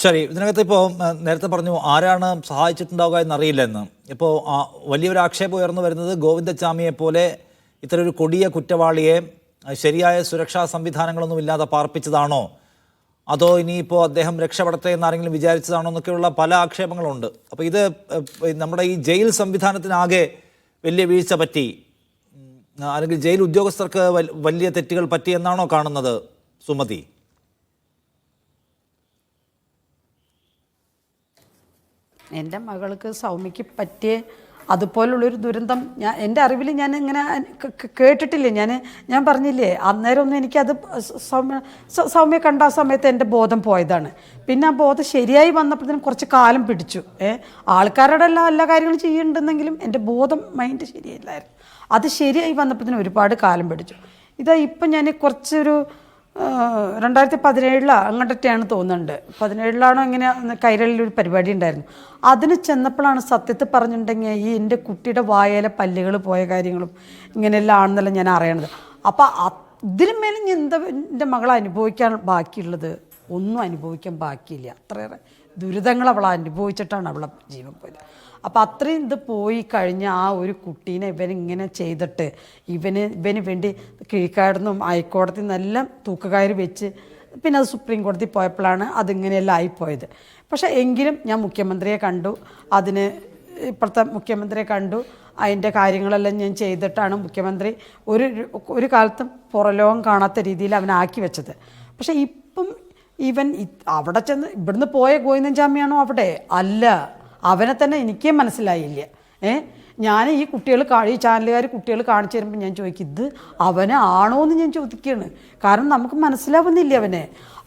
ശരി, ഇതിനകത്ത് ഇപ്പോൾ നേരത്തെ പറഞ്ഞു ആരാണ് സഹായിച്ചിട്ടുണ്ടാവുക എന്നറിയില്ലെന്ന്. ഇപ്പോൾ വലിയൊരു ആക്ഷേപം ഉയർന്നു വരുന്നത് ഗോവിന്ദച്ചാമിയെ പോലെ ഇത്തരം ഒരു കൊടിയ കുറ്റവാളിയെ ശരിയായ സുരക്ഷാ സംവിധാനങ്ങളൊന്നും ഇല്ലാതെ പാർപ്പിച്ചതാണോ, അതോ ഇനിയിപ്പോൾ അദ്ദേഹം രക്ഷപ്പെടട്ടെ എന്നാരെങ്കിലും വിചാരിച്ചതാണോ എന്നൊക്കെയുള്ള പല ആക്ഷേപങ്ങളുണ്ട്. അപ്പോൾ ഇത് നമ്മുടെ ഈ ജയിൽ സംവിധാനത്തിനാകെ വലിയ വീഴ്ച പറ്റി, അല്ലെങ്കിൽ ജയിൽ ഉദ്യോഗസ്ഥർക്ക് വലിയ തെറ്റുകൾ പറ്റി എന്നാണോ കാണുന്നത് സുമതി? എൻ്റെ മകൾക്ക് സൗമ്യയ്ക്ക് പറ്റിയ അതുപോലുള്ളൊരു ദുരന്തം എൻ്റെ അറിവിൽ ഞാൻ ഇങ്ങനെ കേട്ടിട്ടില്ലേ. ഞാൻ പറഞ്ഞില്ലേ, അന്നേരം ഒന്നും എനിക്കത് സൗമ്യ കണ്ട ആ സമയത്ത് എൻ്റെ ബോധം പോയതാണ്. പിന്നെ ആ ബോധം ശരിയായി വന്നപ്പോഴത്തേനും കുറച്ച് കാലം പിടിച്ചു. ആൾക്കാരുടെ എല്ലാ കാര്യങ്ങളും ചെയ്യുന്നുണ്ടെന്നെങ്കിലും എൻ്റെ ബോധം മൈൻഡ് ശരിയല്ലായിരുന്നു. അത് ശരിയായി വന്നപ്പോഴത്തേനും ഒരുപാട് കാലം പിടിച്ചു. ഇതാ ഇപ്പം ഞാൻ കുറച്ചൊരു 2017 അങ്ങോട്ടൊക്കെയാണ് തോന്നുന്നുണ്ട്. 2017 ഇങ്ങനെ കൈരളിലൊരു പരിപാടി ഉണ്ടായിരുന്നു. അതിന് ചെന്നപ്പോഴാണ് സത്യത്തിൽ പറഞ്ഞിട്ടുണ്ടെങ്കിൽ ഈ എൻ്റെ കുട്ടിയുടെ വായയിലെ പല്ലുകൾ പോയ കാര്യങ്ങളും ഇങ്ങനെയെല്ലാം ആണെന്നല്ല ഞാൻ അറിയണത്. അപ്പം ഇതിന് മേലെ എൻ്റെ മകൾ അനുഭവിക്കാൻ ബാക്കിയുള്ളത് ഒന്നും അനുഭവിക്കാൻ ബാക്കിയില്ല. അത്രയേറെ ദുരിതങ്ങൾ അവൾ അനുഭവിച്ചിട്ടാണ് അവളെ ജീവൻ പോയത്. അപ്പം അത്രയും ഇത് പോയി കഴിഞ്ഞ ആ ഒരു കുട്ടീനെ ഇവനിങ്ങനെ ചെയ്തിട്ട് ഇവന് വേണ്ടി കീഴ്ക്കാടുന്നും ഹൈക്കോടതി നിന്നെല്ലാം തൂക്കുകയറി വെച്ച് പിന്നെ അത് സുപ്രീം കോടതി പോയപ്പോഴാണ് അതിങ്ങനെയെല്ലാം ആയിപ്പോയത്. പക്ഷേ എങ്കിലും ഞാൻ മുഖ്യമന്ത്രിയെ കണ്ടു, ഇപ്പോഴത്തെ മുഖ്യമന്ത്രിയെ കണ്ടു, അതിൻ്റെ കാര്യങ്ങളെല്ലാം ഞാൻ ചെയ്തിട്ടാണ് മുഖ്യമന്ത്രി ഒരു കാലത്തും പുറലോകം കാണാത്ത രീതിയിൽ അവനാക്കി വെച്ചത്. പക്ഷേ ഇപ്പം ഇവൻ അവിടെ ചെന്ന് ഇവിടുന്ന് പോയ ഗോവിന്ദൻചാമിയാണോ അവിടെ? അല്ല, അവനെ തന്നെ എനിക്കേ മനസ്സിലായില്ല. ഞാൻ ഈ ഈ ചാനലുകാർ കുട്ടികൾ കാണിച്ചു തരുമ്പോൾ ഞാൻ ചോദിക്കും, ഇത് അവനെ ആണോ എന്ന് ഞാൻ ചോദിക്കുകയാണ്. കാരണം നമുക്ക് മനസ്സിലാവുന്നില്ല അവനെ.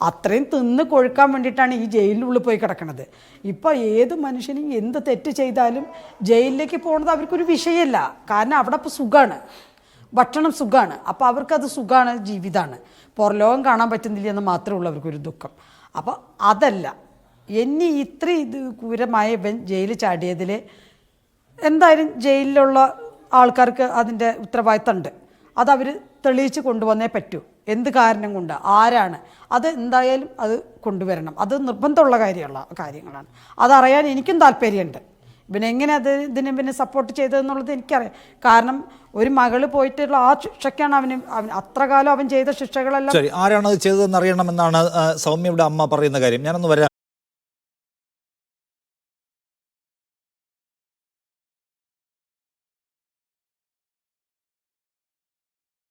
അത്രയും തിന്ന് കൊഴുക്കാൻ വേണ്ടിയിട്ടാണ് ഈ ജയിലിനുള്ളിൽ പോയി കിടക്കണത്. ഇപ്പോൾ ഏത് മനുഷ്യനും എന്ത് തെറ്റ് ചെയ്താലും ജയിലിലേക്ക് പോകുന്നത് അവർക്കൊരു വിഷയമല്ല. കാരണം അവിടെ ഇപ്പോൾ സുഖമാണ്, ഭക്ഷണം സുഖമാണ്, അപ്പോൾ അവർക്കത് സുഖമാണ്, ജീവിതമാണ്. പുറലോകം കാണാൻ പറ്റുന്നില്ല എന്ന് മാത്രമേ ഉള്ളൂ അവർക്കൊരു ദുഃഖം. അപ്പോൾ അതല്ല, ഇനി ഇത്രയും ക്രൂരമായ ജയിലിൽ ചാടിയതിൽ എന്തായാലും ജയിലിലുള്ള ആൾക്കാർക്ക് അതിൻ്റെ ഉത്തരവാദിത്തമുണ്ട്. അതവർ തെളിയിച്ച് കൊണ്ടുവന്നേ പറ്റൂ. എന്ത് കാരണം കൊണ്ട്, ആരാണ്, അത് എന്തായാലും അത് കൊണ്ടുവരണം. അത് നിർബന്ധമുള്ള കാര്യങ്ങളാണ്. അതറിയാൻ എനിക്കും താല്പര്യമുണ്ട്. ഇവനെങ്ങനെ ഇതിനെ സപ്പോർട്ട് ചെയ്തതെന്നുള്ളത് എനിക്കറിയാം. കാരണം ഒരു മകള് പോയിട്ടുള്ള ആ ശിക്ഷയ്ക്കാണ് അവൻ അത്ര കാലം അവൻ ചെയ്ത ശിക്ഷകളെല്ലാം. ശരി, ആരാണ് അത് ചെയ്തതെന്ന് അറിയണമെന്നാണ് സൗമ്യയുടെ അമ്മ പറയുന്ന കാര്യം. ഞാനൊന്ന് വരാം.